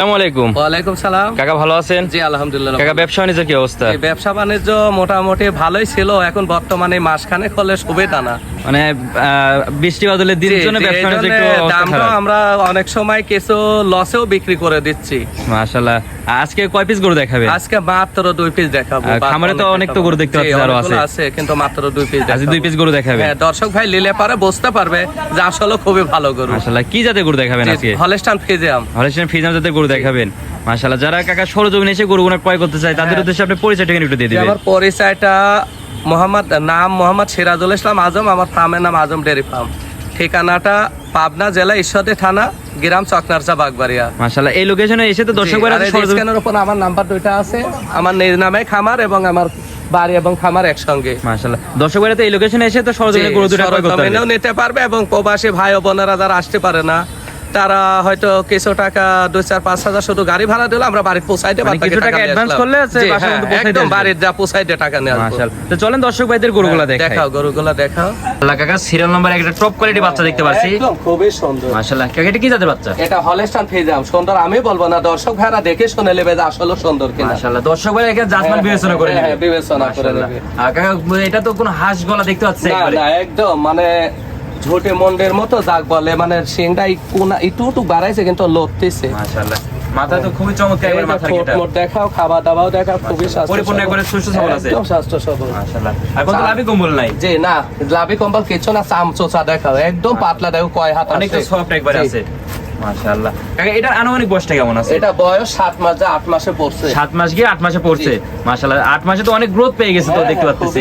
আসসালামু আলাইকুম। ওয়ালাইকুম সালাম। কাকা ভালো আছেন? জি আলহামদুলিল্লাহ। কাকা ব্যবসা বাণিজ্য কি অবস্থা? ব্যবসা বাণিজ্য মোটামুটি ভালোই ছিল, এখন বর্তমানে মাসখানেক হলে সুবিধা না, মানে বৃষ্টি বাদলের দিনের জন্য ব্যবসা বাণিজ্য একটু অবস্থা দামটা খারাপ। আমরা অনেক সময় কিছু লসেও বিক্রি করে দিচ্ছি। মাশাআল্লাহ। আজকে কয় পিস গরু দেখাবে? আজকে মাত্র 2 পিস দেখাবো। খামারে তো অনেক তো গরু দেখতে পাচ্ছি, আরো আছে কিন্তু মাত্র 2 পিস আজকে 2 পিস গরু দেখাবে। হ্যাঁ, দর্শক ভাই নিলে পারে বুঝতে পারবে যে আসলে খুবই ভালো গরু। মাশাআল্লাহ। কি জাতের গরু দেখাবেন আজকে? Holstein Friesian. হলস্টাইন ফ্রিজিয়ান জাতের গরু দেখাবেন। মাশাআল্লাহ। যারা কাকা সরজমিনে এসে গরুগুলো ক্রয় করতে চায় তাদের উদ্দেশ্যে আপনি পরিচয়টা একটু দিয়ে দিবেন। আমার পরিচয়টা মোহাম্মদ সিরাজুল ইসলাম আজম, আমার ফার্মের নাম আজম ডেয়ারি ফার্ম। ঠিকানাটা পাবনা জেলা ঈশ্বরদী থানা, গ্রাম চকনারচা বাগবাড়িয়া। মাশাআল্লাহ। এই লোকেশনে এসে তো দর্শকরা স্ক্যানের উপর আমার নাম্বার দুইটা আছে, আমার নিজ নামে খামার এবং আমার বাড়ি এবং খামার একসঙ্গে। মাশাআল্লাহ। দর্শকরা তো এই লোকেশনে এসে তো সরজমিনে গরু দুটো ক্রয় করতে পারবে, নিতে পারবে। এবং প্রবাসী ভাই ও বোনেরা যারা আসতে পারে না, তারা হয়তো কিছু টাকা 2-4-5 হাজার শুধু গাড়ি ভাড়া দিলে আমরা বাড়ি পৌঁছাইতে পারি। কিছু টাকা অ্যাডভান্স করলে একদম বাড়ির যা পৌঁছাইতে টাকা নিয়ে আসবো। মাশাআল্লাহ। তো চলেন দর্শক ভাইদের গরুগুলো দেখাও, গরুগুলো দেখাও। আল্লাহ কাকা সিরিয়াল নাম্বার একটা টপ কোয়ালিটি বাচ্চা দেখতে পাচ্ছি, একদম খুবই সুন্দর। মাশাআল্লাহ। কাকা এটা কি জাতের বাচ্চা? এটা হলস্টাইন ফ্রিজিয়ান। সুন্দর আমি বলবো না, দর্শক ভাইরা দেখে শুনে নেবে যে আসলে সুন্দর কিনা। মাশাআল্লাহ। দর্শক ভাইরা এখানে জাজমেন্ট বিবেচনা করে নেবে। হ্যাঁ, বিবেচনা করে নেবে। আর কাকা এটা তো কোনো হাঁস গলা দেখতে পাচ্ছি একবারে। না, একদম মানে ঝোটে মন্ডের মতো, যাক বলে মানে সিংটা একটু বাড়াইছে কিন্তু লড়তেছে। মাশাআল্লাহ। মাথা তো খুবই চমৎকার, একবার মাথার কেটা মোট দেখাও, খাওয়া দাওয়াও দেখাও, খুবই স্বাস্থ্য পরিপূর্ণ, একবারে সুস্থ সবল আছে, একদম স্বাস্থ্য সবল। মাশাআল্লাহ। আর কোন লাভি কম্বল নাই? জি না, লাভি কম্বল কিছু না, চামচোচা দেখাও, একদম পাতলা দেখো, কয় হাত অনেক আছে, সফট একবার আছে। মাশাআল্লাহ। কাকা এটা আনুমানিক বয়সটা কেমন আছে? এটা বয়স 7 মাস, 8 মাসে পড়ছে। 7 মাস গিয়ে 8 মাসে পড়ছে। মাশাআল্লাহ। 8 মাসে তো অনেক গ্রোথ পেয়ে গেছে তো দেখতে পাচ্ছি।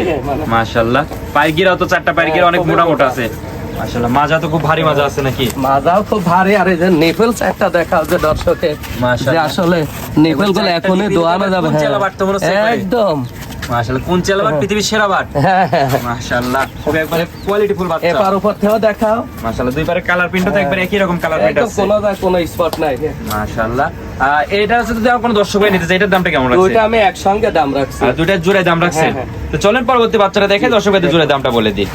মাশাআল্লাহ। পায়ের গিরাও তো 4টা পায়ের গিরা অনেক মোটা মোটা আছে। মাশাআল্লাহ। মাজা তো খুব ভারী মাজা আছে নাকি? মাজাও খুব ভারী। আর এই যে নিপলস একটা দেখাও যে দর্শকে, যে আসলে নিপল গুলো এখনই দোয়ানো যাবে। একদম মাশাআল্লাহ। কোন চেলা বাট পৃথিবীর সেরা বাট? মাশাআল্লাহ। খুব একবারে কোয়ালিটিফুল বাচ্চা। এপার উপর থেকেও দেখাও। মাশাআল্লাহ। দুই পারে কালার প্রিন্টও তো একবারে একই রকম কালার প্রিন্ট আছে, কোনো স্পট নাই। মাশাআল্লাহ। এটা হচ্ছে যদি কোন দর্শক ভাই নিতে চায়, এটার দামটা কেমন আছে? দুইটা আমি একসঙ্গে দাম রাখছি। আর দুইটা জোড়ায় দাম রাখছেন? তো চলেন পরবর্তী বাচ্চাটা দেখে দর্শক ভাইদের জোড়ায় দামটা বলে দিই।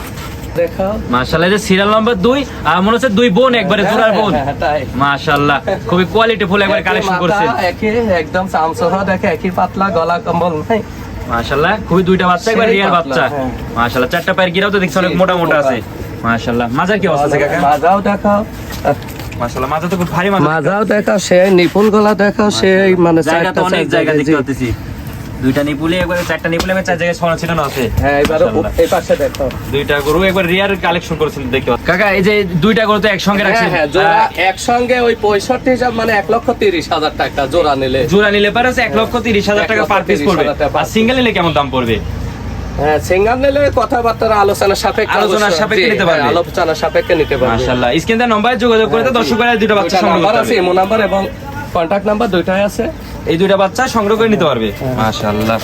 দেখাও। মাশাআল্লাহ। যে সিরিয়াল নাম্বার 2, আর মনে হচ্ছে 2 বোন একবারে জোড়ার বোন। মাশাআল্লাহ। খুবই কোয়ালিটিফুল একবারে কালেকশন করেছেন। একদম চামচোরা দেখে, একই পাতলা, গলা কম্বল নাই। মাশাআল্লাহ। খুবই দুইটা বাচ্চা একবার রিয়ার বাচ্চা। মাশাআল্লাহ। 4টা পায়ের গিরাও তো দেখছি অনেক মোটা মোটা আছে। মাশাআল্লাহ। মাজার কি অবস্থা আছে কাকা? মাজাও দেখাও। মাশাআল্লাহ। মাজা তো খুব ভারী মাজা। মাজাও দেখাও, সেই নিপুল গলা দেখাও, সেই মানে জায়গা তো অনেক জায়গা দেখতে পাচ্ছি। দুইটা নিপুলে একবারে 4টা নিপুলে 4 জায়গায় ছড়া ছিটানো আছে। হ্যাঁ, এবার এই পাশে দেখো। দুইটা গরু একবার রিয়ার কালেকশন করেছেন দেখতে পাচ্ছি। কাকা এই যে দুইটা গরু তো একসঙ্গে রাখছেন? হ্যাঁ, জোড়া একসঙ্গে ওই 65 হিসাব, মানে 1,30,000 টাকা জোড়া নিলে। জোড়া নিলে পারে 1,30,000 টাকা পার পিস পড়বে। আর সিঙ্গেল নিলে কেমন দাম পড়বে? হ্যাঁ, সিঙ্গেল নিলে কথাবার্তা আলোচনা সাপেক্ষে নিতে পারবে। আলোচনা সাপেক্ষে নিতে পারবে। মাশাআল্লাহ। স্ক্রিনে নম্বরে যোগাযোগ করে তো দর্শকরা দুটো বাচ্চা সংগ্রহ করতে পারবে। ইমো নাম্বার এবং কন্টাক্ট নাম্বার দুইটাই আছে, এই দুইটা বাচ্চা সংগ্রহ করে নিতে পারবে। মাশাআল্লাহ।